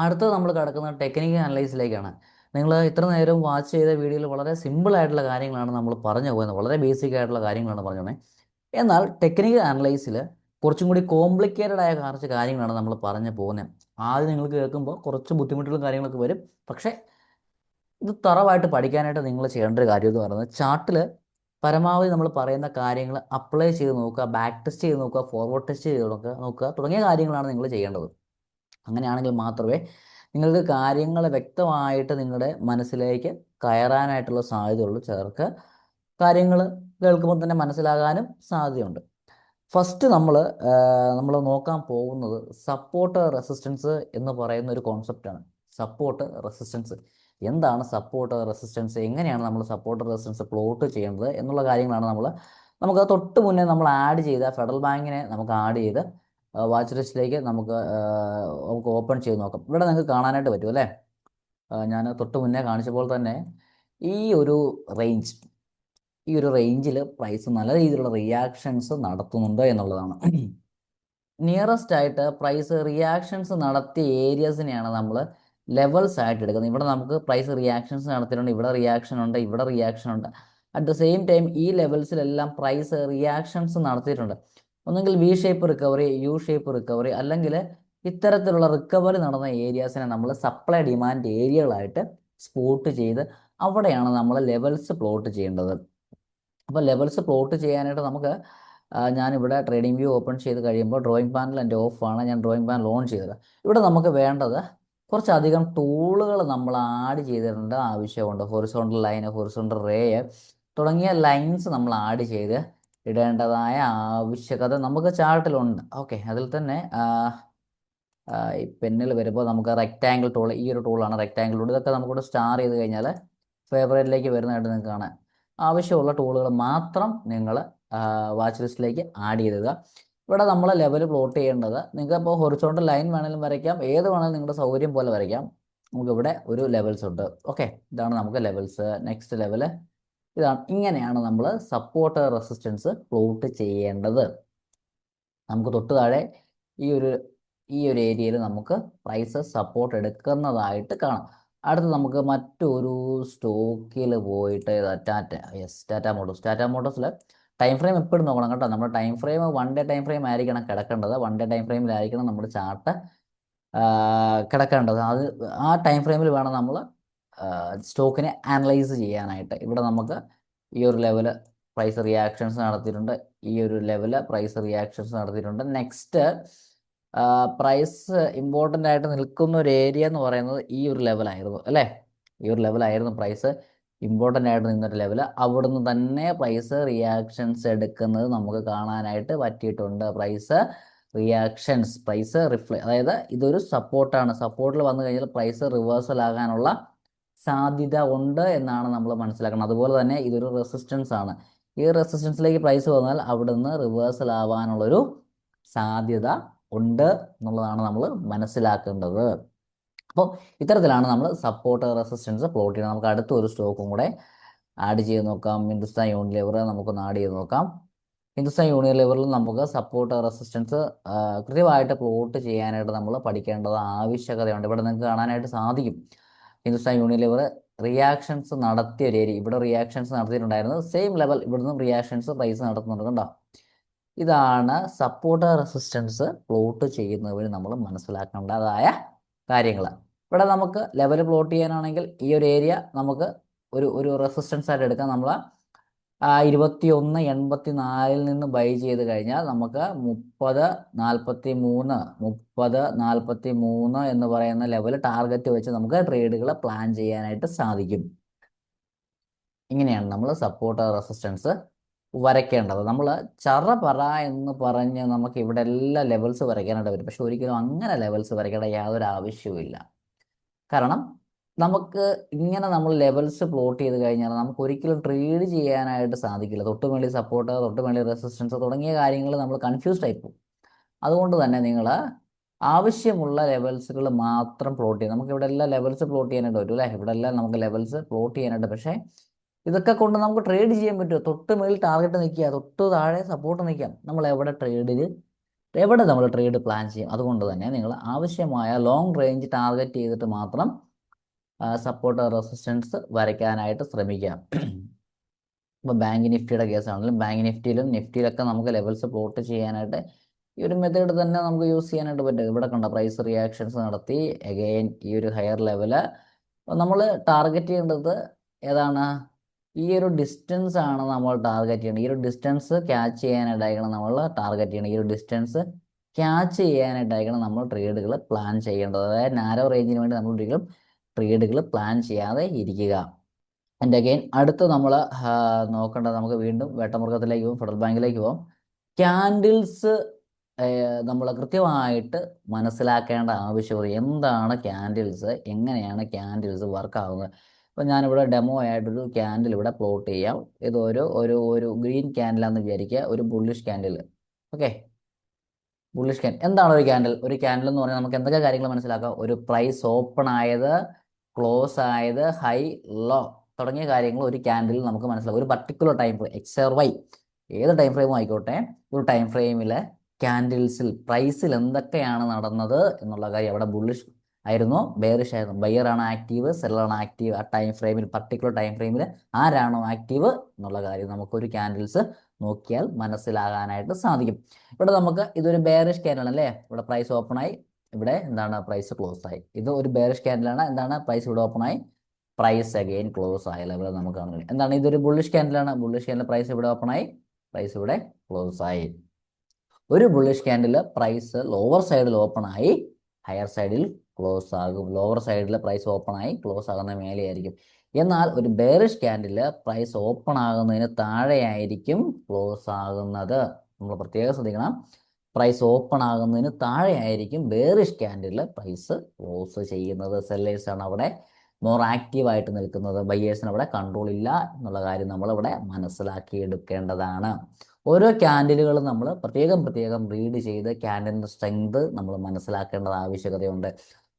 അടുത്തത് നമ്മൾ കിടക്കുന്നത് ടെക്നിക്കൽ അനലൈസിലേക്കാണ്. നിങ്ങൾ ഇത്ര നേരം വാച്ച് ചെയ്ത വീഡിയോയിൽ വളരെ സിമ്പിൾ ആയിട്ടുള്ള കാര്യങ്ങളാണ് നമ്മൾ പറഞ്ഞു പോകുന്നത്, വളരെ ബേസിക് ആയിട്ടുള്ള കാര്യങ്ങളാണ് പറഞ്ഞു പോകുന്നത്. എന്നാൽ ടെക്നിക്കൽ അനലൈസിൽ കുറച്ചും കൂടി കോംപ്ലിക്കേറ്റഡ് ആയ കുറച്ച് കാര്യങ്ങളാണ് നമ്മൾ പറഞ്ഞു പോകുന്നത്. ആദ്യം നിങ്ങൾക്ക് കേൾക്കുമ്പോൾ കുറച്ച് ബുദ്ധിമുട്ടുള്ള കാര്യങ്ങളൊക്കെ വരും. പക്ഷേ ഇത് തറവായിട്ട് പഠിക്കാനായിട്ട് നിങ്ങൾ ചെയ്യേണ്ട ഒരു കാര്യം എന്ന് പറയുന്നത്, ചാർട്ടിൽ പരമാവധി നമ്മൾ പറയുന്ന കാര്യങ്ങൾ അപ്ലൈ ചെയ്ത് നോക്കുക, ബാക്ക് ടെസ്റ്റ് ചെയ്ത് നോക്കുക, ഫോർവേഡ് ടെസ്റ്റ് ചെയ്ത് നോക്കുക തുടങ്ങിയ കാര്യങ്ങളാണ് നിങ്ങൾ ചെയ്യേണ്ടത്. അങ്ങനെയാണെങ്കിൽ മാത്രമേ നിങ്ങൾക്ക് കാര്യങ്ങൾ വ്യക്തമായിട്ട് നിങ്ങളുടെ മനസ്സിലേക്ക് കയറാനായിട്ടുള്ള സാധ്യതയുള്ളൂ. ചിലർക്ക് കാര്യങ്ങൾ കേൾക്കുമ്പോൾ തന്നെ മനസ്സിലാകാനും സാധ്യതയുണ്ട്. ഫസ്റ്റ് നമ്മൾ നോക്കാൻ പോകുന്നത് സപ്പോർട്ട് റെസിസ്റ്റൻസ് എന്ന് പറയുന്ന ഒരു കോൺസെപ്റ്റാണ്. സപ്പോർട്ട് റെസിസ്റ്റൻസ് എന്താണ്? സപ്പോർട്ട് റെസിസ്റ്റൻസ് എങ്ങനെയാണ് നമ്മൾ സപ്പോർട്ട് റെസിസ്റ്റൻസ് പ്ലോട്ട് ചെയ്യേണ്ടത് എന്നുള്ള കാര്യങ്ങളാണ് നമുക്ക് തൊട്ട് മുന്നേ നമ്മൾ ആഡ് ചെയ്ത ഫെഡറൽ ബാങ്കിനെ നമുക്ക് ആഡ് ചെയ്ത് വാച്ച് ലിസ്റ്റിലേക്ക് നമുക്ക് ഓപ്പൺ ചെയ്ത് നോക്കാം. ഇവിടെ നിങ്ങൾക്ക് കാണാനായിട്ട് പറ്റും അല്ലേ? ഞാൻ തൊട്ട് മുന്നേ കാണിച്ചപ്പോൾ തന്നെ ഈ ഒരു റേഞ്ച് ഈ ഒരു റേഞ്ചിൽ പ്രൈസ് നല്ല രീതിയിലുള്ള റിയാക്ഷൻസ് നടത്തുന്നുണ്ട് എന്നുള്ളതാണ്. നിയറസ്റ്റ് ആയിട്ട് പ്രൈസ് റിയാക്ഷൻസ് നടത്തിയ ഏരിയസിനെയാണ് നമ്മൾ ലെവൽസ് ആയിട്ട് എടുക്കുന്നത്. ഇവിടെ നമുക്ക് പ്രൈസ് റിയാക്ഷൻസ് നടത്തിയിട്ടുണ്ട്, ഇവിടെ റിയാക്ഷൻ ഉണ്ട്, ഇവിടെ റിയാക്ഷൻ ഉണ്ട്. അറ്റ് ദ സെയിം ടൈം ഈ ലെവൽസിലെല്ലാം പ്രൈസ് റിയാക്ഷൻസ് നടത്തിയിട്ടുണ്ട്. ഒന്നെങ്കിൽ V shape recovery, U shape recovery, അല്ലെങ്കിൽ ഇത്തരത്തിലുള്ള റിക്കവറി നടന്ന ഏരിയാസിനെ നമ്മൾ സപ്ലൈ ഡിമാൻഡ് ഏരിയകളായിട്ട് സ്പോട്ട് ചെയ്ത് അവിടെയാണ് നമ്മൾ ലെവൽസ് പ്ലോട്ട് ചെയ്യേണ്ടത്. അപ്പോൾ ലെവൽസ് പ്ലോട്ട് ചെയ്യാനായിട്ട് ഞാനിവിടെ ട്രേഡിംഗ് വ്യൂ ഓപ്പൺ ചെയ്ത് കഴിയുമ്പോൾ ഡ്രോയിങ് പാനൽ എൻ്റെ ഓഫാണ്. ഞാൻ ഡ്രോയിങ് പാനൽ ഓൺ ചെയ്തത്. ഇവിടെ നമുക്ക് വേണ്ടത് കുറച്ചധികം ടൂളുകൾ നമ്മൾ ആഡ് ചെയ്തിട്ടുണ്ട്, ആവശ്യമുണ്ട്. ഹൊറിസോണ്ടൽ ലൈൻ, ഹൊറിസോണ്ടൽ റേ തുടങ്ങിയ ലൈൻസ് നമ്മൾ ആഡ് ചെയ്ത് ഇടേണ്ടതായ ആവശ്യകത നമുക്ക് ചാർട്ടിലുണ്ട്. ഓക്കെ, അതിൽ തന്നെ ഈ പെന്നിൽ വരുമ്പോൾ നമുക്ക് റെക്റ്റാങ്കിൾ ടൂൾ, ഈ ഒരു ടൂളാണ് റെക്റ്റാങ്കിൾ ടൂൾ. ഇതൊക്കെ നമുക്കിവിടെ സ്റ്റാർ ചെയ്ത് കഴിഞ്ഞാൽ ഫേവറേറ്റിലേക്ക് വരുന്നതായിട്ട് നിങ്ങൾക്ക് കാണാം. ആവശ്യമുള്ള ടൂളുകൾ മാത്രം നിങ്ങൾ വാച്ച് ലിസ്റ്റിലേക്ക് ആഡ് ചെയ്തുക. ഇവിടെ നമ്മൾ ലെവൽ പ്ലോട്ട് ചെയ്യേണ്ടത്, നിങ്ങൾക്ക് ഇപ്പോൾ ഹൊറിസോണ്ടൽ ലൈൻ വേണമെങ്കിലും വരയ്ക്കാം, ഏത് വേണമെങ്കിലും നിങ്ങളുടെ സൗകര്യം പോലെ വരയ്ക്കാം. നമുക്കിവിടെ ഒരു ലെവൽസ് ഉണ്ട്. ഓക്കെ, ഇതാണ് നമുക്ക് ലെവൽസ്. നെക്സ്റ്റ് ലെവൽ ഇതാണ്. ഇങ്ങനെയാണ് നമ്മൾ സപ്പോർട്ട് റെസിസ്റ്റൻസ് പ്ലോട്ട് ചെയ്യേണ്ടത്. നമുക്ക് തൊട്ട് താഴെ ഈ ഒരു ഈ ഒരു ഏരിയയിൽ നമുക്ക് പ്രൈസ് സപ്പോർട്ട് എടുക്കുന്നതായിട്ട് കാണാം. അടുത്ത് നമുക്ക് മറ്റൊരു സ്റ്റോക്കിൽ പോയിട്ട് ടാറ്റ മോട്ടോഴ്സിൽ ടൈം ഫ്രെയിം എപ്പോഴും നോക്കണം കേട്ടോ. നമ്മുടെ time frame 1 day time frame ആയിരിക്കണം കിടക്കേണ്ടത്. 1 ഡേ ടൈം ഫ്രെയിമിലായിരിക്കണം നമ്മുടെ ചാർട്ട് കിടക്കേണ്ടത്. ആ ടൈം ഫ്രെയിമിൽ വേണം നമ്മൾ സ്റ്റോക്കിനെ അനലൈസ് ചെയ്യാനായിട്ട്. ഇവിടെ നമുക്ക് ഈ ഒരു ലെവല് പ്രൈസ് റിയാക്ഷൻസ് നടത്തിയിട്ടുണ്ട്, ഈ ഒരു ലെവല് പ്രൈസ് റിയാക്ഷൻസ് നടത്തിയിട്ടുണ്ട്. നെക്സ്റ്റ് പ്രൈസ് ഇമ്പോർട്ടൻ്റ് ആയിട്ട് നിൽക്കുന്ന ഒരു ഏരിയ എന്ന് പറയുന്നത് ഈ ഒരു ലെവലായിരുന്നു അല്ലേ? ഈ ഒരു ലെവലായിരുന്നു പ്രൈസ് ഇമ്പോർട്ടൻ്റ് ആയിട്ട് നിന്നൊരു ലെവൽ. അവിടുന്ന് തന്നെ പ്രൈസ് റിയാക്ഷൻസ് എടുക്കുന്നത് നമുക്ക് കാണാനായിട്ട് പറ്റിയിട്ടുണ്ട്. പ്രൈസ് റിയാക്ഷൻസ്, പ്രൈസ് അതായത് ഇതൊരു സപ്പോർട്ടാണ്. സപ്പോർട്ടിൽ വന്നു കഴിഞ്ഞാൽ പ്രൈസ് റിവേഴ്സൽ ആകാനുള്ള സാധ്യത ഉണ്ട് എന്നാണ് നമ്മൾ മനസ്സിലാക്കുന്നത്. അതുപോലെ തന്നെ ഇതൊരു റെസിസ്റ്റൻസ് ആണ്. ഈ റെസിസ്റ്റൻസിലേക്ക് പ്രൈസ് വന്നാൽ അവിടുന്ന് റിവേഴ്സൽ ആവാനുള്ളൊരു സാധ്യത ഉണ്ട് എന്നുള്ളതാണ് നമ്മൾ മനസ്സിലാക്കേണ്ടത്. അപ്പോൾ ഇത്തരത്തിലാണ് നമ്മൾ സപ്പോർട്ട് റെസിസ്റ്റൻസ് പ്ലോട്ട് ചെയ്യുന്നത്. നമുക്ക് അടുത്ത ഒരു സ്റ്റോക്കും കൂടെ ആഡ് ചെയ്ത് നോക്കാം. ഹിന്ദുസ്ഥാൻ യൂണിലിവർ നമുക്കൊന്ന് ആഡ് ചെയ്ത് നോക്കാം. ഹിന്ദുസ്ഥാൻ യൂണിലിവറിൽ നമുക്ക് സപ്പോർട്ട് റെസിസ്റ്റൻസ് കൃത്യമായിട്ട് പ്ലോട്ട് ചെയ്യാനായിട്ട് നമ്മൾ പഠിക്കേണ്ടത് ആവശ്യകതയുണ്ട്. ഇവിടെ നിങ്ങൾക്ക് കാണാനായിട്ട് സാധിക്കും ഹിന്ദുസ്ഥാൻ യൂണിലിവർ റിയാക്ഷൻസ് നടത്തിയ ഒരു ഏരിയ. ഇവിടെ റിയാക്ഷൻസ് നടത്തിയിട്ടുണ്ടായിരുന്നു. സെയിം ലെവൽ ഇവിടുന്ന് റിയാക്ഷൻസ് പ്രൈസ് നടത്തുന്നുണ്ട് കണ്ടോ. ഇതാണ് സപ്പോർട്ട് റെസിസ്റ്റൻസ് പ്ലോട്ട് ചെയ്യുന്നത് വഴി നമ്മൾ മനസ്സിലാക്കേണ്ടതായ കാര്യങ്ങൾ. ഇവിടെ നമുക്ക് ലെവൽ പ്ലോട്ട് ചെയ്യാനാണെങ്കിൽ ഈ ഒരു ഏരിയ നമുക്ക് ഒരു റെസിസ്റ്റൻസ് ആയിട്ട് എടുക്കാം. നമ്മൾ 21.84 നിന്ന് ബൈ ചെയ്ത് കഴിഞ്ഞാൽ നമുക്ക് 30.43 എന്ന് പറയുന്ന ലെവൽ ടാർഗറ്റ് വെച്ച് നമുക്ക് ട്രേഡുകൾ പ്ലാൻ ചെയ്യാനായിട്ട് സാധിക്കും. ഇങ്ങനെയാണ് നമ്മൾ സപ്പോർട്ട് റെസിസ്റ്റൻസ് വരയ്ക്കേണ്ടത്. നമ്മൾ പറ എന്ന് പറഞ്ഞ് നമുക്ക് ഇവിടെ എല്ലാ ലെവൽസ് വരയ്ക്കാനായിട്ട് വരും. പക്ഷെ ഒരിക്കലും അങ്ങനെ ലെവൽസ് വരയ്ക്കേണ്ട യാതൊരു ആവശ്യവുമില്ല. കാരണം നമുക്ക് ഇങ്ങനെ നമ്മൾ ലെവൽസ് പ്ലോട്ട് ചെയ്ത് കഴിഞ്ഞാൽ നമുക്ക് ഒരിക്കലും ട്രേഡ് ചെയ്യാനായിട്ട് സാധിക്കില്ല. തൊട്ടുമേളി സപ്പോർട്ട്, തൊട്ടുമേളി റെസിസ്റ്റൻസ് തുടങ്ങിയ കാര്യങ്ങൾ നമ്മൾ കൺഫ്യൂസ്ഡ് ആയി പോകും. അതുകൊണ്ട് തന്നെ നിങ്ങൾ ആവശ്യമുള്ള ലെവൽസുകൾ മാത്രം പ്ലോട്ട് ചെയ്യും. നമുക്ക് ഇവിടെ എല്ലാം ലെവൽസ് പ്ലോട്ട് ചെയ്യാനായിട്ട് വരും അല്ലേ? ഇവിടെ എല്ലാം നമുക്ക് ലെവൽസ് പ്ലോട്ട് ചെയ്യാനായിട്ട്, പക്ഷേ ഇതൊക്കെ കൊണ്ട് നമുക്ക് ട്രേഡ് ചെയ്യാൻ പറ്റുമോ? തൊട്ട് മേളിൽ ടാർഗറ്റ് നിൽക്കുക, തൊട്ട് താഴെ സപ്പോർട്ട് നിൽക്കാം. നമ്മൾ എവിടെ ട്രേഡിൽ എവിടെ നമ്മൾ ട്രേഡ് പ്ലാൻ ചെയ്യും. അതുകൊണ്ട് തന്നെ നിങ്ങൾ ആവശ്യമായ ലോങ് റേഞ്ച് ടാർഗറ്റ് ചെയ്തിട്ട് മാത്രം സപ്പോർട്ട് റെസിസ്റ്റൻസ് വരയ്ക്കാനായിട്ട് ശ്രമിക്കാം. ഇപ്പോൾ ബാങ്ക് നിഫ്റ്റിയുടെ കേസാണെങ്കിലും ബാങ്ക് നിഫ്റ്റിയിലും നിഫ്റ്റിയിലൊക്കെ നമുക്ക് ലെവൽസ് പ്ലോട്ട് ചെയ്യാനായിട്ട് ഈ ഒരു മെത്തേഡ് തന്നെ നമുക്ക് യൂസ് ചെയ്യാനായിട്ട് പറ്റും. ഇവിടെ കണ്ട പ്രൈസ് റിയാക്ഷൻസ് നടത്തി അഗെയിൻ ഈ ഒരു ഹയർ ലെവല് നമ്മൾ ടാർഗറ്റ് ചെയ്യേണ്ടത് ഏതാണ്? ഈ ഒരു ഡിസ്റ്റൻസ് ആണ് നമ്മൾ ടാർഗറ്റ് ചെയ്യേണ്ടത്. ഈ ഒരു ഡിസ്റ്റൻസ് ക്യാച്ച് ചെയ്യാനായിട്ടായിരിക്കണം നമ്മൾ ടാർഗറ്റ് ചെയ്യണം. ഈ ഒരു ഡിസ്റ്റൻസ് ക്യാച്ച് ചെയ്യാനായിട്ടായിരിക്കണം നമ്മൾ ട്രേഡുകൾ പ്ലാൻ ചെയ്യേണ്ടത്. അതായത് നാരോ റേഞ്ചിന് വേണ്ടി നമ്മൾ ഒരിക്കലും ട്രേഡുകൾ പ്ലാൻ ചെയ്യാതെ ഇരിക്കുക. ആൻഡ് അഗെയിൻ അടുത്ത് നമ്മൾ നോക്കേണ്ടത്, നമുക്ക് വീണ്ടും വേട്ടമൃഗത്തിലേക്ക് പോകും, ഫെഡറൽ ബാങ്കിലേക്ക് പോകും. ക്യാൻഡിൽസ് നമ്മൾ കൃത്യമായിട്ട് മനസ്സിലാക്കേണ്ട ആവശ്യകത. എന്താണ് ക്യാൻഡിൽസ്, എങ്ങനെയാണ് ക്യാൻഡിൽസ് വർക്ക് ആകുന്നത്? അപ്പോൾ ഞാനിവിടെ ഡെമോ ആയിട്ടൊരു ക്യാൻഡിൽ ഇവിടെ പ്ലോട്ട് ചെയ്യാം. ഇത് ഒരു ഗ്രീൻ ക്യാൻഡിലാണെന്ന് വിചാരിക്കുക, ഒരു bullish candle. Okay, bullish candle. എന്താണ് ഒരു ക്യാൻഡിൽ? ഒരു ക്യാൻഡിൽ എന്ന് പറഞ്ഞാൽ നമുക്ക് എന്തൊക്കെ കാര്യങ്ങൾ മനസ്സിലാക്കാം? ഒരു പ്രൈസ് ഓപ്പൺ ആയത്, ക്ലോസ് ആയത്, ഹൈ, ലോ തുടങ്ങിയ കാര്യങ്ങൾ ഒരു ക്യാൻഡിൽ നമുക്ക് മനസ്സിലാവും. ഒരു particular time frame, X or Y, ഏത് ടൈം ഫ്രെയിമും ആയിക്കോട്ടെ, ഒരു ടൈം ഫ്രെയിമിലെ ക്യാൻഡിൽസിൽ പ്രൈസിൽ എന്തൊക്കെയാണ് നടന്നത് എന്നുള്ള കാര്യം. അവിടെ ബുള്ളിഷ് ആയിരുന്നോ ബെയറിഷ് ആയിരുന്നു, ബയ്യർ ആണ് ആക്റ്റീവ്, സെല്ലറാണ് ആക്റ്റീവ്, ആ ടൈം ഫ്രെയിമിൽ പർട്ടിക്കുലർ ടൈം ഫ്രെയിമിൽ ആരാണോ ആക്റ്റീവ് എന്നുള്ള കാര്യം നമുക്കൊരു ക്യാൻഡിൽസ് നോക്കിയാൽ മനസ്സിലാകാനായിട്ട് സാധിക്കും. ഇവിടെ നമുക്ക് ഇതൊരു ബെയറിഷ് ക്യാൻഡിൽ അല്ലേ, ഇവിടെ പ്രൈസ് ഓപ്പൺ ആയി, ഇവിടെ എന്താണ് പ്രൈസ് ക്ലോസ് ആയി. ഇത് ഒരു ബെയറിഷ് ക്യാൻഡിലാണ്. എന്താണ് പ്രൈസ് ഇവിടെ ഓപ്പൺ ആയി, പ്രൈസ് അഗെയിൻ ക്ലോസ് ആയ ലെവൽ നമുക്ക് കാണാൻ കഴിയും. എന്താണ് ഇതൊരു ബുള്ളിഷ് ക്യാൻഡിലാണ്. ബുള്ളിഷ് ക്യാൻഡിൽ പ്രൈസ് ഇവിടെ ഓപ്പൺ ആയി, പ്രൈസ് ഇവിടെ ക്ലോസ് ആയി. ഒരു ബുള്ളിഷ് ക്യാൻഡിൽ പ്രൈസ് ലോവർ സൈഡിൽ ഓപ്പൺ ആയി, ഹയർ സൈഡിൽ ക്ലോസ് ആകും. ലോവർ സൈഡിൽ പ്രൈസ് ഓപ്പൺ ആയി, ക്ലോസ് ആകുന്ന മേലെയായിരിക്കും. എന്നാൽ ഒരു ബെയറിഷ് ക്യാൻഡിൽ പ്രൈസ് ഓപ്പൺ ആകുന്നതിന് താഴെയായിരിക്കും ക്ലോസ് ആകുന്നത്. നമ്മൾ പ്രത്യേകം ശ്രദ്ധിക്കണം. പ്രൈസ് ഓപ്പൺ ആകുന്നതിന് താഴെയായിരിക്കും ബെയറിഷ് ക്യാൻഡിൽ പ്രൈസ് ക്ലോസ് ചെയ്യുന്നത്. സെല്ലേഴ്സ് ആണ് അവിടെ മോർ ആക്റ്റീവായിട്ട് നിൽക്കുന്നത്. ബയ്യേഴ്സിന് അവിടെ കൺട്രോൾ ഇല്ല എന്നുള്ള കാര്യം നമ്മൾ ഇവിടെ മനസ്സിലാക്കിയെടുക്കേണ്ടതാണ്. ഓരോ ക്യാൻഡിലുകളും നമ്മൾ പ്രത്യേകം റീഡ് ചെയ്ത് ക്യാൻഡിലിൻ്റെ സ്ട്രെങ്ത് നമ്മൾ മനസ്സിലാക്കേണ്ടത് ആവശ്യകതയുണ്ട്.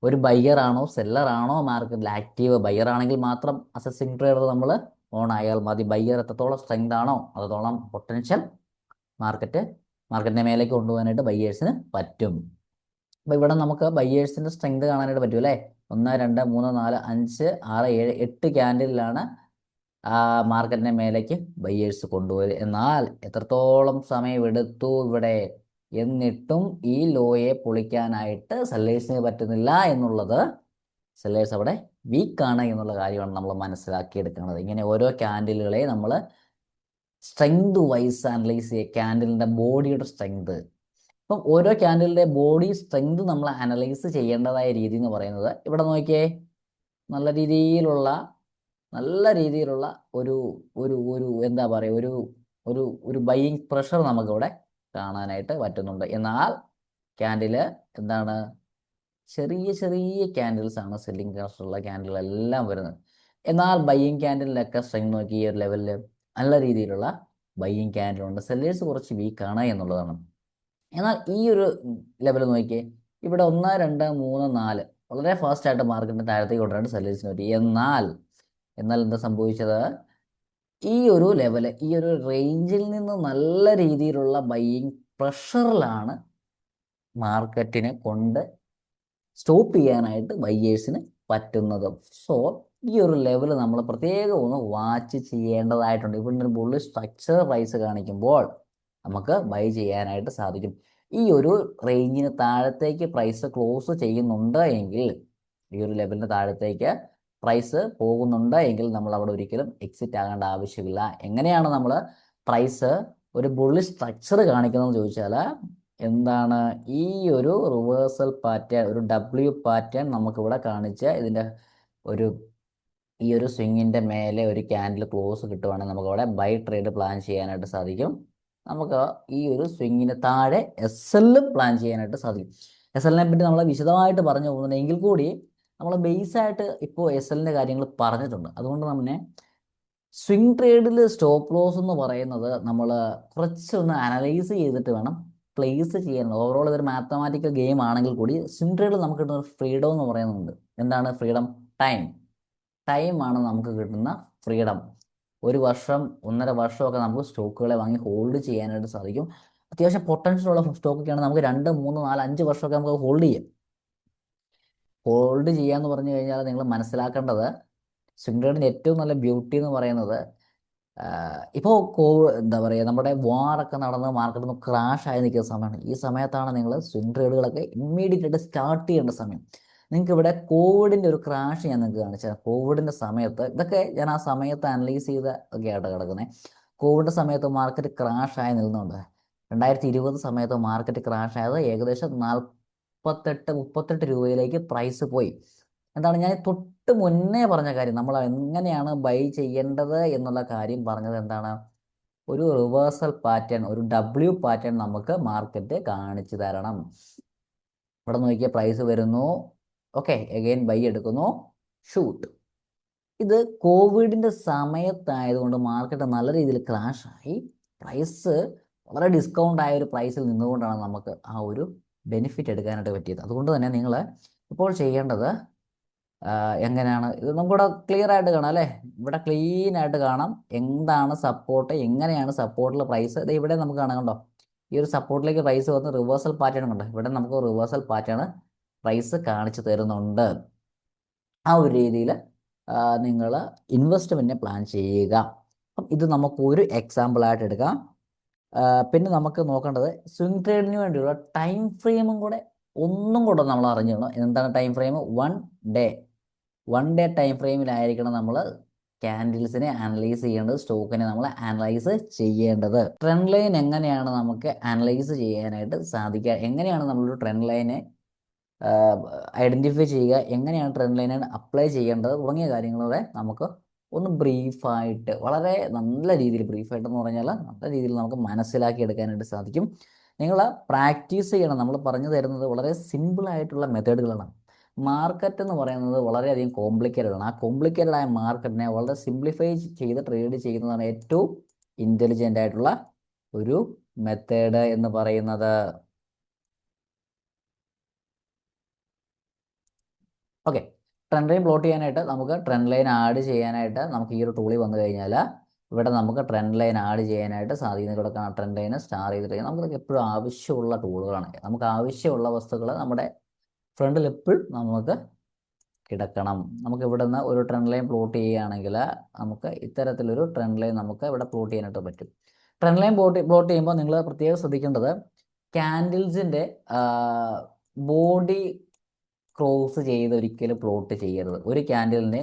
ഒരു ബയ്യർ ആണോ സെല്ലർ ആണോ മാർക്കറ്റിൽ ആക്റ്റീവ്? ബയ്യർ ആണെങ്കിൽ മാത്രം അസസിങ് ട്രേഡർ നമ്മൾ ഓൺ ആയാൽ മതി. ബയ്യർ എത്രത്തോളം സ്ട്രെങ്ത് ആണോ അത്രത്തോളം പൊട്ടൻഷ്യൽ മാർക്കറ്റിനെ മേലേക്ക് കൊണ്ടുപോകാനായിട്ട് ബയ്യേഴ്സിന് പറ്റും. അപ്പോൾ ഇവിടെ നമുക്ക് ബയ്യേഴ്സിൻ്റെ സ്ട്രെങ്ത് കാണാനായിട്ട് പറ്റും അല്ലേ. 1 2 3 4 5 6 7 8 ക്യാൻഡിലാണ് മാർക്കറ്റിനെ മേലേക്ക് ബയ്യേഴ്സ് കൊണ്ടുപോയത്. എന്നാൽ എത്രത്തോളം സമയം എടുത്തു ഇവിടെ, എന്നിട്ടും ഈ ലോയെ പൊളിക്കാനായിട്ട് സെല്ലേഴ്സിന് പറ്റുന്നില്ല എന്നുള്ളത്, സെല്ലേഴ്സ് അവിടെ വീക്കാണ് എന്നുള്ള കാര്യമാണ് നമ്മൾ മനസ്സിലാക്കിയെടുക്കുന്നത്. ഇങ്ങനെ ഓരോ ക്യാൻഡിലുകളെ നമ്മൾ സ്ട്രെങ്ത് വൈസ് അനലൈസ് ചെയ്യുക, ക്യാൻഡിലിൻ്റെ ബോഡിയുടെ സ്ട്രെങ്ത്. അപ്പം ഓരോ ക്യാൻഡിലിൻ്റെ ബോഡി സ്ട്രെങ്ത് നമ്മൾ അനലൈസ് ചെയ്യേണ്ടതായ രീതി എന്ന് പറയുന്നത്, ഇവിടെ നോക്കിയേ, നല്ല രീതിയിലുള്ള ഒരു ഒരു ഒരു എന്താ പറയുക, ഒരു ഒരു ഒരു ബൈയിങ് പ്രഷർ നമുക്കിവിടെ കാണാനായിട്ട് പറ്റുന്നുണ്ട്. എന്നാൽ ക്യാൻഡില് എന്താണ്, ചെറിയ ക്യാൻഡിൽസ് ആണ് സെല്ലിംഗ് പ്രഷറുള്ള ക്യാൻഡിലെല്ലാം വരുന്നത്. എന്നാൽ ബയ്യിങ് ക്യാൻഡിലൊക്കെ സ്ട്രെങ്ത് നോക്കി ഈ ഒരു ലെവലിൽ നല്ല രീതിയിലുള്ള ബയ്യിങ് ക്യാൻഡിലുണ്ട്. സെല്ലേഴ്സ് കുറച്ച് വീക്കാണ് എന്നുള്ളതാണ്. എന്നാൽ ഈ ഒരു ലെവൽ നോക്കിയേ, ഇവിടെ 1 2 3 4 വളരെ ഫാസ്റ്റായിട്ട് മാർക്കറ്റിന് താഴത്തേക്ക് കൊണ്ടുവരാണ്ട് സെല്ലേഴ്സിന് പറ്റി. എന്നാൽ എന്താ സംഭവിച്ചത്? ഈ ഒരു ലെവല്, ഈ ഒരു റേഞ്ചിൽ നിന്ന് നല്ല രീതിയിലുള്ള ബയ്യിങ് പ്രഷറിലാണ് മാർക്കറ്റിനെ കൊണ്ട് സ്റ്റോപ്പ് ചെയ്യാനായിട്ട് ബയ്യേഴ്സിന് പറ്റുന്നത്. സോ ഈ ഒരു ലെവൽ നമ്മൾ പ്രത്യേകം ഒന്ന് വാച്ച് ചെയ്യേണ്ടതായിട്ടുണ്ട്. ഇവിടെ ഒരു ബുള്ളിഷ് സ്ട്രക്ചർ പ്രൈസ് കാണിക്കുമ്പോൾ നമുക്ക് ബൈ ചെയ്യാനായിട്ട് സാധിക്കും. ഈ ഒരു റേഞ്ചിന് താഴത്തേക്ക് പ്രൈസ് ക്ലോസ് ചെയ്യുന്നുണ്ട് എങ്കിൽ, ഈ ഒരു ലെവലിന് താഴത്തേക്ക് പ്രൈസ് പോകുന്നുണ്ട് എങ്കിൽ നമ്മൾ അവിടെ ഒരിക്കലും എക്സിറ്റ് ആകേണ്ട ആവശ്യമില്ല. എങ്ങനെയാണ് നമ്മൾ പ്രൈസ് ഒരു ബുള്ളിഷ് സ്ട്രക്ചർ കാണിക്കുന്നതെന്ന് ചോദിച്ചാൽ, എന്താണ് ഈ ഒരു റിവേഴ്സൽ പാറ്റേൺ, ഒരു ഡബ്ല്യു പാറ്റേൺ നമുക്കിവിടെ കാണിച്ച് ഇതിൻ്റെ ഒരു ഈ ഒരു സ്വിങ്ങിൻ്റെ മേലെ ഒരു ക്യാൻഡിൽ ക്ലോസ് കിട്ടുവാണെങ്കിൽ നമുക്കവിടെ ബൈ ട്രേഡ് പ്ലാൻ ചെയ്യാനായിട്ട് സാധിക്കും. നമുക്ക് ഈ ഒരു സ്വിങ്ങിന് താഴെ എസ് എല്ലും പ്ലാൻ ചെയ്യാനായിട്ട് സാധിക്കും. എസ് എല്ലിനെ പറ്റി നമ്മൾ വിശദമായിട്ട് പറഞ്ഞു പോകുന്നുണ്ടെങ്കിൽ കൂടി നമ്മൾ ബേസായിട്ട് ഇപ്പോൾ എസ് എല്ലിൻ്റെ കാര്യങ്ങൾ പറഞ്ഞിട്ടുണ്ട്. അതുകൊണ്ട് തന്നെ സ്വിംഗ് ട്രേഡിൽ സ്റ്റോപ്പ് ലോസ് എന്ന് പറയുന്നത് നമ്മൾ കുറച്ചൊന്ന് അനലൈസ് ചെയ്തിട്ട് വേണം പ്ലേസ് ചെയ്യാൻ. ഓവറോൾ ഇതൊരു മാത്തമാറ്റിക്കൽ ഗെയിം ആണെങ്കിൽ കൂടി സ്വിംഗ് ട്രേഡിൽ നമുക്ക് കിട്ടുന്ന ഒരു ഫ്രീഡം എന്ന് പറയുന്നുണ്ട്. എന്താണ് ഫ്രീഡം? ടൈമാണ് നമുക്ക് കിട്ടുന്ന ഫ്രീഡം. 1 വർഷം 1.5 വർഷമൊക്കെ നമുക്ക് സ്റ്റോക്കുകളെ വാങ്ങി ഹോൾഡ് ചെയ്യാനായിട്ട് സാധിക്കും. അത്യാവശ്യം പൊട്ടൻഷ്യൽ ഉള്ള സ്റ്റോക്കൊക്കെയാണ് നമുക്ക് 2, 3, 4, 5 വർഷമൊക്കെ നമുക്ക് ഹോൾഡ് ചെയ്യാം. ഹോൾഡ് ചെയ്യാന്ന് പറഞ്ഞു കഴിഞ്ഞാൽ നിങ്ങൾ മനസ്സിലാക്കേണ്ടത് സ്വിംഗ് ട്രേഡിൻ്റെ ഏറ്റവും നല്ല ബ്യൂട്ടി എന്ന് പറയുന്നത് ഇപ്പോൾ എന്താ പറയുക, നമ്മുടെ വാറൊക്കെ നടന്ന് മാർക്കറ്റിൽ നിന്ന് ക്രാഷ് ആയി നിൽക്കുന്ന സമയമാണ്. ഈ സമയത്താണ് നിങ്ങൾ സ്വിംഗ് ട്രേഡുകളൊക്കെ ഇമ്മീഡിയറ്റ് ആയിട്ട് സ്റ്റാർട്ട് ചെയ്യേണ്ട സമയം. നിങ്ങൾക്ക് ഇവിടെ കോവിഡിൻ്റെ ഒരു ക്രാഷ് ഞാൻ നിങ്ങൾക്ക് കാണിച്ചത്. കോവിഡിൻ്റെ സമയത്ത് ഇതൊക്കെ ഞാൻ ആ സമയത്ത് അനലൈസ് ചെയ്ത ഒക്കെ ആയിട്ട് കിടക്കുന്നത്. കോവിഡിൻ്റെ സമയത്ത് മാർക്കറ്റ് ക്രാഷ് ആയി നിന്നുണ്ട്. 2020 സമയത്ത് മാർക്കറ്റ് ക്രാഷ് ആയത് ഏകദേശം 38 രൂപയിലേക്ക് പ്രൈസ് പോയി. എന്താണ് ഞാൻ തൊട്ട് മുന്നേ പറഞ്ഞ കാര്യം, നമ്മൾ എങ്ങനെയാണ് ബൈ ചെയ്യേണ്ടത് എന്നുള്ള കാര്യം പറഞ്ഞത് എന്താണ്? ഒരു റിവേഴ്സൽ പാറ്റേൺ, ഒരു ഡബ്ല്യു പാറ്റേൺ നമുക്ക് മാർക്കറ്റ് കാണിച്ചു തരണം. ഇവിടെ നോക്കിയ പ്രൈസ് വരുന്നു, ഓക്കെ, എഗെയിൻ ബൈ എടുക്കുന്നു, ഷൂട്ട്. ഇത് കോവിഡിൻ്റെ സമയത്തായതുകൊണ്ട് മാർക്കറ്റ് നല്ല രീതിയിൽ ക്രാഷ് ആയി. പ്രൈസ് വളരെ ഡിസ്കൗണ്ട് ആയ ഒരു പ്രൈസിൽ നിന്നുകൊണ്ടാണ് നമുക്ക് ആ ഒരു ബെനിഫിറ്റ് എടുക്കാനായിട്ട് പറ്റിയത്. അതുകൊണ്ട് തന്നെ നിങ്ങൾ ഇപ്പോൾ ചെയ്യേണ്ടത് എങ്ങനെയാണ്, ഇത് നമുക്കിവിടെ ക്ലിയർ ആയിട്ട് കാണാം അല്ലേ? ഇവിടെ ക്ലീൻ ആയിട്ട് കാണാം എന്താണ് സപ്പോർട്ട്, എങ്ങനെയാണ് സപ്പോർട്ടിൽ പ്രൈസ്. ഇത് ഇവിടെ നമുക്ക് കാണാം, കണ്ടോ? ഈ ഒരു സപ്പോർട്ടിലേക്ക് പ്രൈസ് വന്ന് റിവേഴ്സൽ പാറ്റേൺ കണ്ടോ? ഇവിടെ നമുക്ക് റിവേഴ്സൽ പാറ്റേൺ പ്രൈസ് കാണിച്ചു തരുന്നുണ്ട്. ആ ഒരു രീതിയിൽ നിങ്ങൾ ഇൻവെസ്റ്റ്മെൻറ്റിനെ പ്ലാൻ ചെയ്യുക. അപ്പം ഇത് നമുക്ക് ഒരു എക്സാമ്പിളായിട്ട് എടുക്കാം. പിന്നെ നമുക്ക് നോക്കേണ്ടത് സ്വിംഗ് ട്രേഡിന് വേണ്ടിയുള്ള ടൈം ഫ്രെയിമും കൂടെ ഒന്നും കൂടെ നമ്മൾ അറിഞ്ഞിടണം. എന്താണ് ടൈം ഫ്രെയിം? 1 ഡേ ടൈം ഫ്രെയിമിലായിരിക്കണം നമ്മൾ ക്യാൻഡിൽസിനെ അനലൈസ് ചെയ്യേണ്ടത്, സ്റ്റോക്കിനെ നമ്മൾ അനലൈസ് ചെയ്യേണ്ടത്. ട്രെൻഡ് ലൈൻ എങ്ങനെയാണ് നമുക്ക് അനലൈസ് ചെയ്യാനായിട്ട് സാധിക്കുക, എങ്ങനെയാണ് നമ്മളൊരു ട്രെൻഡ് ലൈനെ ഐഡൻറ്റിഫൈ ചെയ്യുക, എങ്ങനെയാണ് ട്രെൻഡ് ലൈനെ അപ്ലൈ ചെയ്യേണ്ടത് തുടങ്ങിയ കാര്യങ്ങളെ നമുക്ക് ഒന്ന് ബ്രീഫായിട്ട്, വളരെ നല്ല രീതിയിൽ, ബ്രീഫായിട്ടെന്ന് പറഞ്ഞാൽ നല്ല രീതിയിൽ നമുക്ക് മനസ്സിലാക്കി എടുക്കാനായിട്ട് സാധിക്കും. നിങ്ങൾ പ്രാക്ടീസ് ചെയ്യണം. നമ്മൾ പറഞ്ഞു തരുന്നത് വളരെ സിമ്പിളായിട്ടുള്ള മെത്തേഡുകളാണ്. മാർക്കറ്റ് എന്ന് പറയുന്നത് വളരെയധികം കോംപ്ലിക്കേറ്റഡ് ആണ്. ആ കോംപ്ലിക്കേറ്റഡ് ആയ മാർക്കറ്റിനെ വളരെ സിംപ്ലിഫൈ ചെയ്ത് ട്രേഡ് ചെയ്യുന്നതാണ് ഏറ്റവും ഇൻ്റലിജൻ്റ് ആയിട്ടുള്ള ഒരു മെത്തേഡ് എന്ന് പറയുന്നത്. ഓക്കെ, ട്രെൻഡ് ലൈൻ പ്ലോട്ട് ചെയ്യാനായിട്ട് നമുക്ക് ട്രെൻഡ് ലൈൻ ആഡ് ചെയ്യാനായിട്ട് നമുക്ക് ഈ ഒരു ടൂളിൽ വന്നു കഴിഞ്ഞാൽ ഇവിടെ നമുക്ക് ട്രെൻഡ് ലൈൻ ആഡ് ചെയ്യാനായിട്ട് സാധിക്കുന്ന, ഇവിടെ ട്രെൻഡ് ലൈൻ സ്റ്റാർ ചെയ്തിട്ട് നമുക്ക് എപ്പോഴും ആവശ്യമുള്ള ടൂളുകളാണ്. നമുക്ക് ആവശ്യമുള്ള വസ്തുക്കൾ നമ്മുടെ ഫ്രണ്ടിൽ എപ്പോഴും നമുക്ക് കിടക്കണം. നമുക്ക് ഇവിടെ നിന്ന് ഒരു ട്രെൻഡ് ലൈൻ പ്ലോട്ട് ചെയ്യുകയാണെങ്കിൽ നമുക്ക് ഇത്തരത്തിലൊരു ട്രെൻഡ് ലൈൻ നമുക്ക് ഇവിടെ പ്ലോട്ട് ചെയ്യാനായിട്ട് പറ്റും. ട്രെൻഡ് ലൈൻ പ്ലോട്ട് ചെയ്യുമ്പോൾ നിങ്ങൾ പ്രത്യേകം ശ്രദ്ധിക്കേണ്ടത് ക്യാൻഡിൽസിൻ്റെ ബോഡി ക്രോസ് ചെയ്ത് ഒരിക്കലും പ്ലോട്ട് ചെയ്യരുത്. ഒരു ക്യാൻഡിലിനെ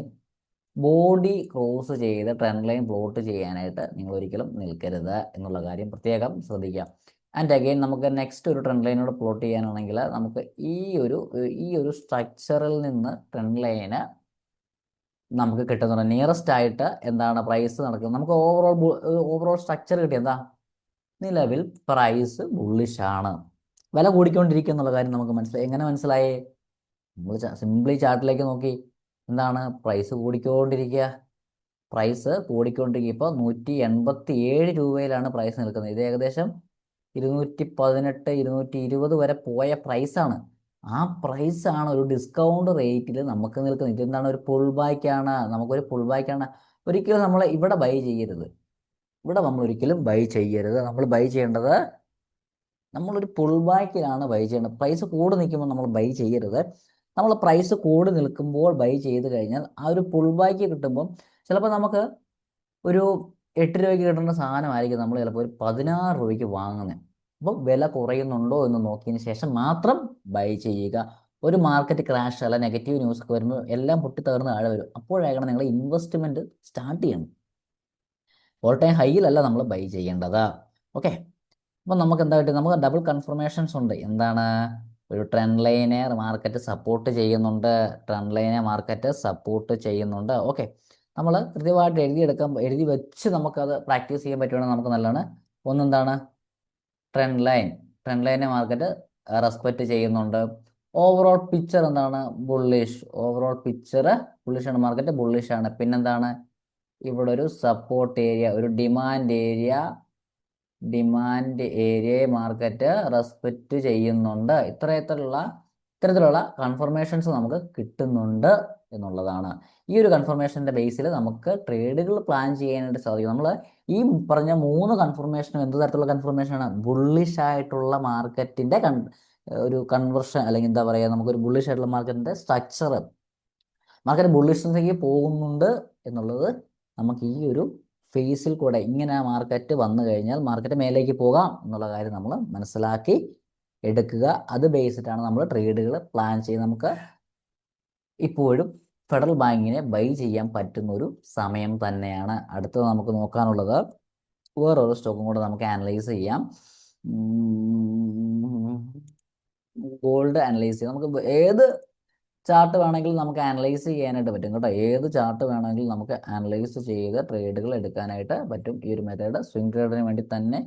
ബോഡി ക്രോസ് ചെയ്ത് ട്രെൻഡ് ലൈൻ പ്ലോട്ട് ചെയ്യാനായിട്ട് നിങ്ങൾ ഒരിക്കലും നിൽക്കരുത് എന്നുള്ള കാര്യം പ്രത്യേകം ശ്രദ്ധിക്കാം. ആൻഡ് അഗെയിൻ നമുക്ക് നെക്സ്റ്റ് ഒരു ട്രെൻഡ് ലൈനോട് പ്ലോട്ട് ചെയ്യാനാണെങ്കിൽ നമുക്ക് ഈ ഒരു സ്ട്രക്ചറിൽ നിന്ന് ട്രെൻഡ് ലൈന് നമുക്ക് കിട്ടുന്നുണ്ട്. നിയറസ്റ്റ് ആയിട്ട് എന്താണ് പ്രൈസ് നടക്കുന്നത്, നമുക്ക് ഓവറോൾ സ്ട്രക്ചർ കിട്ടി. എന്താ? നിലവിൽ പ്രൈസ് ബുള്ളിഷ് ആണ്, വില കൂടിക്കൊണ്ടിരിക്കുക എന്നുള്ള കാര്യം നമുക്ക് മനസ്സിലായി. എങ്ങനെ മനസ്സിലായേ? നമ്മൾ സിംപ്ലി ചാർട്ടിലേക്ക് നോക്കി, എന്താണ് പ്രൈസ് കൂടിക്കൊണ്ടിരിക്കുക, പ്രൈസ് കൂടിക്കൊണ്ടിരിക്കുക. ഇപ്പോൾ 187 രൂപയിലാണ് പ്രൈസ് നിൽക്കുന്നത്. ഇത് ഏകദേശം 218, 220 വരെ പോയ പ്രൈസാണ്. ആ പ്രൈസാണ് ഒരു ഡിസ്കൗണ്ട് റേറ്റിൽ നമുക്ക് നിൽക്കുന്നത്. ഇതെന്താണ്? ഒരു പുൾ ബാക്കാണ്, നമുക്കൊരു പുൾ ബാക്കാണ്. ഒരിക്കലും നമ്മൾ ഇവിടെ ബൈ ചെയ്യരുത്. ഇവിടെ നമ്മൾ ഒരിക്കലും ബൈ ചെയ്യരുത്. നമ്മൾ ബൈ ചെയ്യേണ്ടത്, നമ്മളൊരു പുൾ ബാക്കിലാണ് ബൈ ചെയ്യേണ്ടത്. പ്രൈസ് കൂടി നിൽക്കുമ്പോൾ നമ്മൾ ബൈ ചെയ്യരുത്. നമ്മൾ പ്രൈസ് കൂടി നിൽക്കുമ്പോൾ ബൈ ചെയ്ത് കഴിഞ്ഞാൽ ആ ഒരു പുൾ ബാക്ക് കിട്ടുമ്പോൾ ചിലപ്പോൾ നമുക്ക് ഒരു 8 രൂപയ്ക്ക് കിട്ടുന്ന സാധനമായിരിക്കും നമ്മൾ ചിലപ്പോൾ ഒരു 16 രൂപയ്ക്ക് വാങ്ങുന്നത്. അപ്പോൾ വില കുറയുന്നുണ്ടോ എന്ന് നോക്കിയതിന് ശേഷം മാത്രം ബൈ ചെയ്യുക. ഒരു മാർക്കറ്റ് ക്രാഷ് അല്ല നെഗറ്റീവ് ന്യൂസ് ഒക്കെ വരുമ്പോൾ എല്ലാം പൊട്ടിത്തകർന്ന് താഴെ വരും. അപ്പോഴാണ് നിങ്ങൾ ഇൻവെസ്റ്റ്മെൻറ്റ് സ്റ്റാർട്ട് ചെയ്യണം. ഓൾ ടൈം ഹൈയിലല്ല നമ്മൾ ബൈ ചെയ്യേണ്ടത്. ഓക്കെ, അപ്പോൾ നമുക്ക് എന്താ കിട്ടും? നമുക്ക് ഡബിൾ കൺഫർമേഷൻസ് ഉണ്ട്. എന്താണ്? ഒരു ട്രെൻഡ് ലൈനെ മാർക്കറ്റ് സപ്പോർട്ട് ചെയ്യുന്നുണ്ട്, ട്രെൻഡ് ലൈനെ മാർക്കറ്റ് സപ്പോർട്ട് ചെയ്യുന്നുണ്ട്. ഓക്കെ, നമ്മൾ കൃത്യമായിട്ട് എഴുതി വെച്ച് നമുക്കത് പ്രാക്ടീസ് ചെയ്യാൻ പറ്റുവാണെങ്കിൽ നമുക്ക് നല്ലതാണ്. ഒന്നെന്താണ്? ട്രെൻഡ് ലൈനെ മാർക്കറ്റ് റെസ്പെക്റ്റ് ചെയ്യുന്നുണ്ട്. ഓവറോൾ പിക്ചർ എന്താണ്? ബുള്ളിഷ്. ഓവറോൾ പിക്ചർ ബുള്ളിഷാണ്, മാർക്കറ്റ് ബുള്ളിഷാണ്. പിന്നെന്താണ്? ഇവിടെ ഒരു സപ്പോർട്ട് ഏരിയ, ഒരു ഡിമാൻഡ് ഏരിയയെ മാർക്കറ്റ് റെസ്പെക്റ്റ് ചെയ്യുന്നുണ്ട്. ഇത്തരത്തിലുള്ള ഇത്തരത്തിലുള്ള കൺഫർമേഷൻസ് നമുക്ക് കിട്ടുന്നുണ്ട് എന്നുള്ളതാണ്. ഈ ഒരു കൺഫർമേഷൻ്റെ ബേസിൽ നമുക്ക് ട്രേഡുകൾ പ്ലാൻ ചെയ്യാനായിട്ട് സാധിക്കും. നമ്മൾ ഈ പറഞ്ഞ 3 കൺഫർമേഷനും എന്ത് തരത്തിലുള്ള കൺഫർമേഷനാണ്? ബുള്ളിഷ് ആയിട്ടുള്ള മാർക്കറ്റിൻ്റെ ഒരു കൺവേർഷൻ, അല്ലെങ്കിൽ എന്താ പറയുക, നമുക്കൊരു ബുള്ളിഷ് ആയിട്ടുള്ള മാർക്കറ്റിൻ്റെ സ്ട്രക്ചർ, മാർക്കറ്റ് ബുള്ളിഷിലേക്ക് പോകുന്നുണ്ട് എന്നുള്ളത് നമുക്ക് ഈ ഒരു ഫേസിൽ കൂടെ ഇങ്ങനെ മാർക്കറ്റ് വന്നു കഴിഞ്ഞാൽ മാർക്കറ്റ് മേലേക്ക് പോകാം എന്നുള്ള കാര്യം നമ്മൾ മനസ്സിലാക്കി എടുക്കുക. അത് ബേസിട്ടാണ് നമ്മൾ ട്രേഡുകൾ പ്ലാൻ ചെയ്യുന്നത്. നമുക്ക് ഇപ്പോഴും ഫെഡറൽ ബാങ്കിനെ ബൈ ചെയ്യാൻ പറ്റുന്ന ഒരു സമയം തന്നെയാണ്. അടുത്തത് നമുക്ക് നോക്കാനുള്ളത് വേറൊരു സ്റ്റോക്കും കൂടെ നമുക്ക് അനലൈസ് ചെയ്യാം. ഗോൾഡ് അനലൈസ് ചെയ്യാം. നമുക്ക് ഏത് ചാർട്ട് വേണമെങ്കിലും നമുക്ക് അനലൈസ് ചെയ്യാനായിട്ട് പറ്റും കേട്ടോ. ഏത് ചാർട്ട് വേണമെങ്കിലും നമുക്ക് അനലൈസ് ചെയ്ത് ട്രേഡുകൾ എടുക്കാനായിട്ട് പറ്റും. ഈ ഒരു മെത്തേഡ് സ്വിംഗ് ട്രേഡിന് വേണ്ടി തന്നെ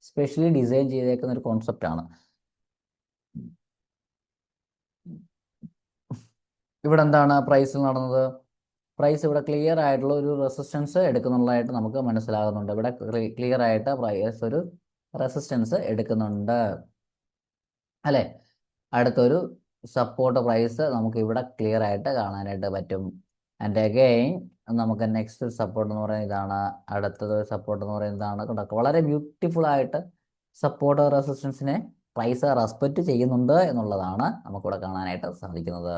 സ്പെഷ്യലി ഡിസൈൻ ചെയ്തേക്കുന്ന ഒരു കോൺസെപ്റ്റാണ്. ഇവിടെ എന്താണ് പ്രൈസിൽ നടന്നത്? പ്രൈസ് ഇവിടെ ക്ലിയർ ആയിട്ടുള്ള ഒരു റെസിസ്റ്റൻസ് എടുക്കുന്നുള്ളതായിട്ട് നമുക്ക് മനസ്സിലാകുന്നുണ്ട്. ഇവിടെ ക്ലിയർ ആയിട്ട് പ്രൈസ് ഒരു റെസിസ്റ്റൻസ് എടുക്കുന്നുണ്ട് അല്ലേ. അടുത്തൊരു സപ്പോർട്ട് പ്രൈസ് നമുക്ക് ഇവിടെ ക്ലിയർ ആയിട്ട് കാണാനായിട്ട് പറ്റും. ആൻഡ് അഗെയിൻ നമുക്ക് നെക്സ്റ്റ് സപ്പോർട്ട് എന്ന് പറയുന്നത് ഇതാണ്. അടുത്തത് സപ്പോർട്ട് എന്ന് പറയുന്നത് ഇതാണ്. കണ്ടോ, വളരെ ബ്യൂട്ടിഫുൾ ആയിട്ട് സപ്പോർട്ട് റെസിസ്റ്റൻസിനെ പ്രൈസ് റെസ്പെക്റ്റ് ചെയ്യുന്നുണ്ട് എന്നുള്ളതാണ് നമുക്കിവിടെ കാണാനായിട്ട് സാധിക്കുന്നത്.